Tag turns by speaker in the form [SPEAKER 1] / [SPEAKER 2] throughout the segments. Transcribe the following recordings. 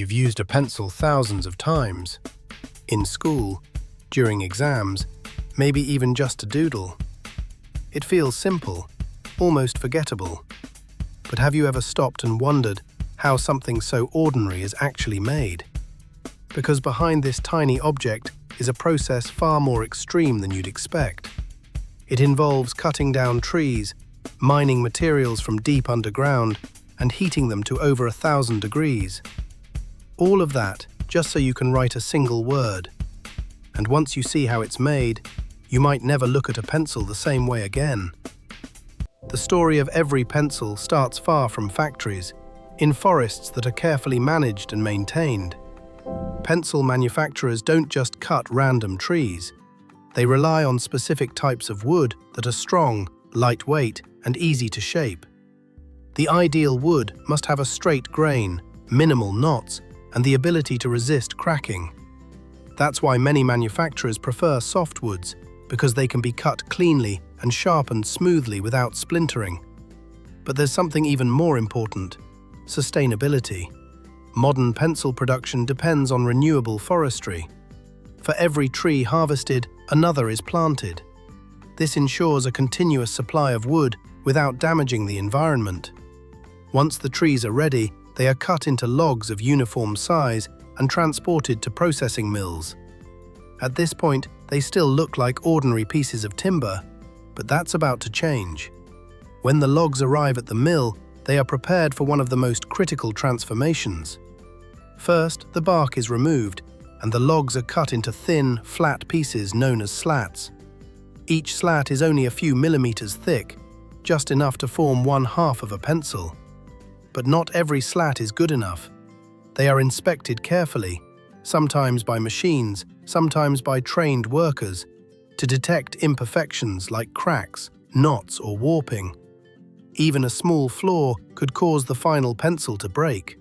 [SPEAKER 1] You've used a pencil thousands of times. In school, during exams, maybe even just to doodle. It feels simple, almost forgettable. But have you ever stopped and wondered how something so ordinary is actually made? Because behind this tiny object is a process far more extreme than you'd expect. It involves cutting down trees, mining materials from deep underground, and heating them to over 1,000 degrees. All of that just so you can write a single word. And once you see how it's made, you might never look at a pencil the same way again. The story of every pencil starts far from factories, in forests that are carefully managed and maintained. Pencil manufacturers don't just cut random trees. They rely on specific types of wood that are strong, lightweight, and easy to shape. The ideal wood must have a straight grain, minimal knots, and the ability to resist cracking. That's why many manufacturers prefer softwoods, because they can be cut cleanly and sharpened smoothly without splintering. But there's something even more important: sustainability. Modern pencil production depends on renewable forestry. For every tree harvested, another is planted. This ensures a continuous supply of wood without damaging the environment. Once the trees are ready, they are cut into logs of uniform size and transported to processing mills. At this point, they still look like ordinary pieces of timber, but that's about to change. When the logs arrive at the mill, they are prepared for one of the most critical transformations. First, the bark is removed, and the logs are cut into thin, flat pieces known as slats. Each slat is only a few millimeters thick, just enough to form 1/2 of a pencil. But not every slat is good enough. They are inspected carefully, sometimes by machines, sometimes by trained workers, to detect imperfections like cracks, knots, or warping. Even a small flaw could cause the final pencil to break.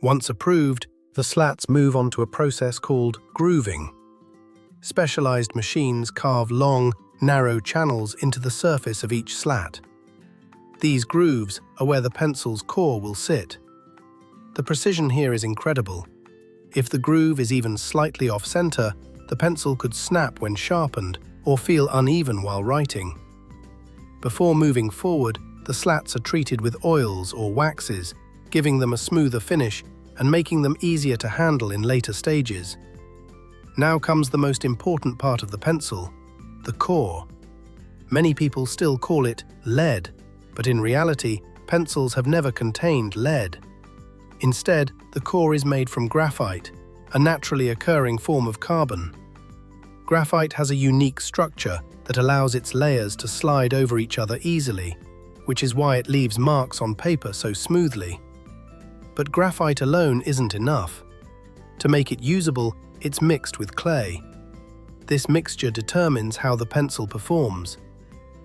[SPEAKER 1] Once approved, the slats move on to a process called grooving. Specialized machines carve long, narrow channels into the surface of each slat. These grooves are where the pencil's core will sit. The precision here is incredible. If the groove is even slightly off-center, the pencil could snap when sharpened or feel uneven while writing. Before moving forward, the slats are treated with oils or waxes, giving them a smoother finish and making them easier to handle in later stages. Now comes the most important part of the pencil, the core. Many people still call it lead, but in reality, pencils have never contained lead. Instead, the core is made from graphite, a naturally occurring form of carbon. Graphite has a unique structure that allows its layers to slide over each other easily, which is why it leaves marks on paper so smoothly. But graphite alone isn't enough. To make it usable, it's mixed with clay. This mixture determines how the pencil performs.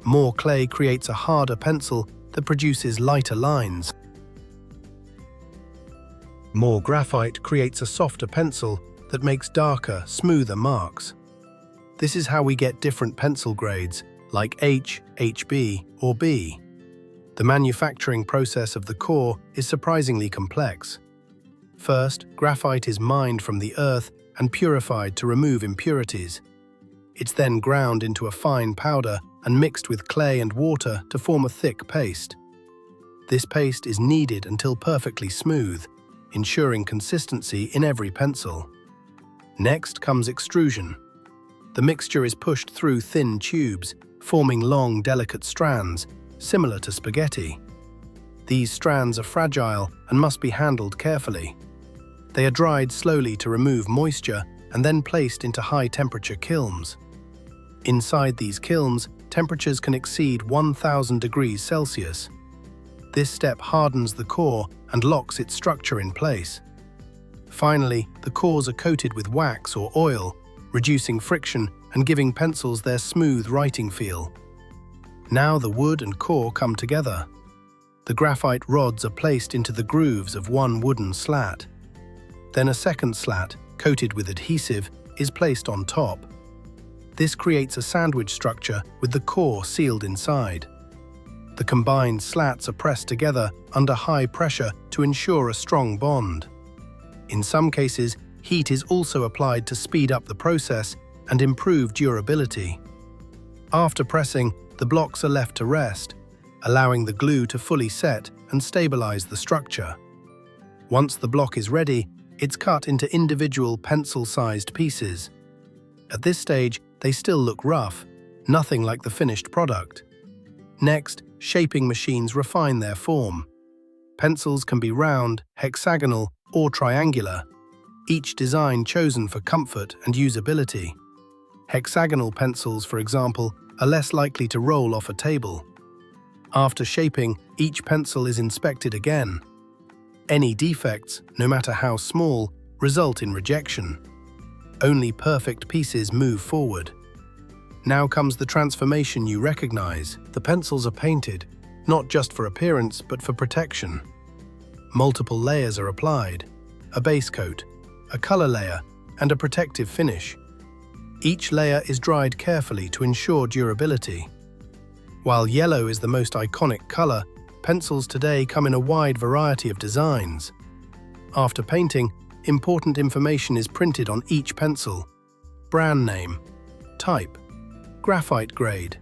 [SPEAKER 1] More clay creates a harder pencil that produces lighter lines. More graphite creates a softer pencil that makes darker, smoother marks. This is how we get different pencil grades, like H, HB, or B. The manufacturing process of the core is surprisingly complex. First, graphite is mined from the earth and purified to remove impurities. It's then ground into a fine powder and mixed with clay and water to form a thick paste. This paste is kneaded until perfectly smooth, ensuring consistency in every pencil. Next comes extrusion. The mixture is pushed through thin tubes, forming long, delicate strands, similar to spaghetti. These strands are fragile and must be handled carefully. They are dried slowly to remove moisture and then placed into high-temperature kilns. Inside these kilns, temperatures can exceed 1,000 degrees Celsius. This step hardens the core and locks its structure in place. Finally, the cores are coated with wax or oil, reducing friction and giving pencils their smooth writing feel. Now the wood and core come together. The graphite rods are placed into the grooves of one wooden slat. Then a second slat, coated with adhesive, is placed on top. This creates a sandwich structure with the core sealed inside. The combined slats are pressed together under high pressure to ensure a strong bond. In some cases, heat is also applied to speed up the process and improve durability. After pressing, the blocks are left to rest, allowing the glue to fully set and stabilize the structure. Once the block is ready, it's cut into individual pencil-sized pieces. At this stage, they still look rough, nothing like the finished product. Next, shaping machines refine their form. Pencils can be round, hexagonal, or triangular, each design chosen for comfort and usability. Hexagonal pencils, for example, are less likely to roll off a table. After shaping, each pencil is inspected again. Any defects, no matter how small, result in rejection. Only perfect pieces move forward. Now comes the transformation you recognize. The pencils are painted, not just for appearance but for protection. Multiple layers are applied: a base coat, a color layer, and a protective finish. Each layer is dried carefully to ensure durability. While yellow is the most iconic color, pencils today come in a wide variety of designs. After painting, important information is printed on each pencil: brand name, type, graphite grade.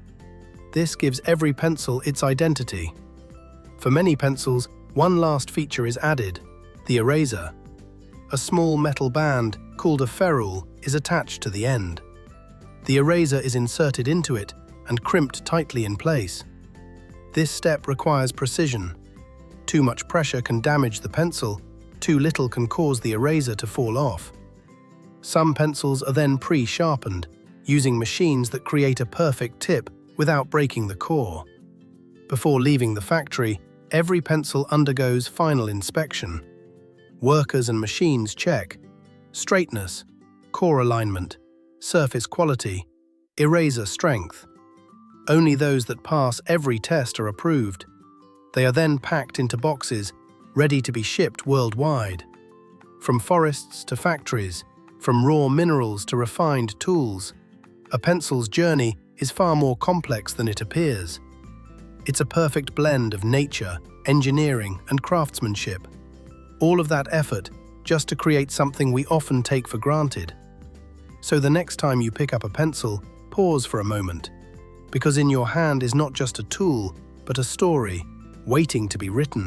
[SPEAKER 1] This gives every pencil its identity. For many pencils, one last feature is added: the eraser. A small metal band, called a ferrule, is attached to the end. The eraser is inserted into it and crimped tightly in place. This step requires precision. Too much pressure can damage the pencil, too little can cause the eraser to fall off. Some pencils are then pre-sharpened, using machines that create a perfect tip without breaking the core. Before leaving the factory, every pencil undergoes final inspection. Workers and machines check straightness, core alignment, surface quality, eraser strength. Only those that pass every test are approved. They are then packed into boxes, ready to be shipped worldwide. From forests to factories, from raw minerals to refined tools, a pencil's journey is far more complex than it appears. It's a perfect blend of nature, engineering, and craftsmanship. All of that effort just to create something we often take for granted. So the next time you pick up a pencil, pause for a moment, because in your hand is not just a tool, but a story waiting to be written.